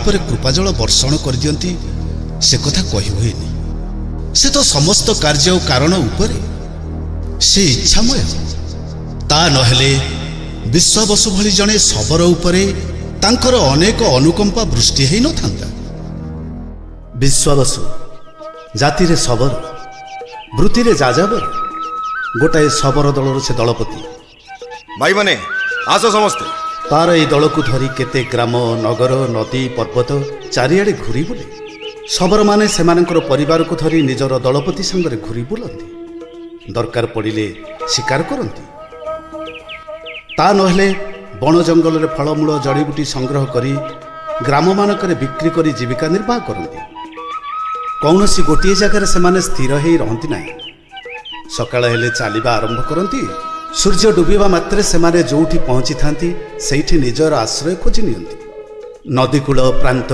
ଉପରେ କୃପାଜଳ ବର୍ଷଣ କରିଦିଅନ୍ତି ସେ କଥା କହି ହୁଏନି। ସେ ତ ସମସ୍ତ କାର୍ଯ୍ୟ ଓ କାରଣ ଉପରେ ସେ ଇଚ୍ଛାମୟ। ତା ନହେଲେ ବିଶ୍ୱାବସୁ ଭଳି ଜଣେ ଶବର ଉପରେ ତାଙ୍କର ଅନେକ ଅନୁକମ୍ପା ବୃଷ୍ଟି ହେଇନଥାନ୍ତା। ବିଶ୍ୱାବସୁ ଜାତିରେ ଶବର, ବୃତ୍ତିରେ ଯାଯାବର, ଗୋଟାଏ ଶବର ଦଳର ସେ ଦଳପତି। ଭାଇମାନେ ଆସ ସମସ୍ତେ। ତାର ଏହି ଦଳକୁ ଧରି କେତେ ଗ୍ରାମ, ନଗର, ନଦୀ, ପର୍ବତ ଚାରିଆଡ଼େ ଘୁରି ବୁଲେ। ଶବରମାନେ ସେମାନଙ୍କର ପରିବାରକୁ ଧରି ନିଜର ଦଳପତି ସାଙ୍ଗରେ ଘୁରି ବୁଲନ୍ତି। ଦରକାର ପଡ଼ିଲେ ଶିକାର କରନ୍ତି। ତା ନହେଲେ ବଣ ଜଙ୍ଗଲରେ ଫଳମୂଳ ଜଡ଼ିବୁଟି ସଂଗ୍ରହ କରି ଗ୍ରାମମାନଙ୍କରେ ବିକ୍ରି କରି ଜୀବିକା ନିର୍ବାହ କରନ୍ତି। କୌଣସି ଗୋଟିଏ ଜାଗାରେ ସେମାନେ ସ୍ଥିର ହେଇ ରହନ୍ତି ନାହିଁ। ସକାଳ ହେଲେ ଚାଲିବା ଆରମ୍ଭ କରନ୍ତି। ସୂର୍ଯ୍ୟ ଡୁବିବା ମାତ୍ରେ ସେମାନେ ଯେଉଁଠି ପହଞ୍ଚିଥାନ୍ତି ସେଇଠି ନିଜର ଆଶ୍ରୟ ଖୋଜି ନିଅନ୍ତି। ନଦୀକୂଳ ପ୍ରାନ୍ତ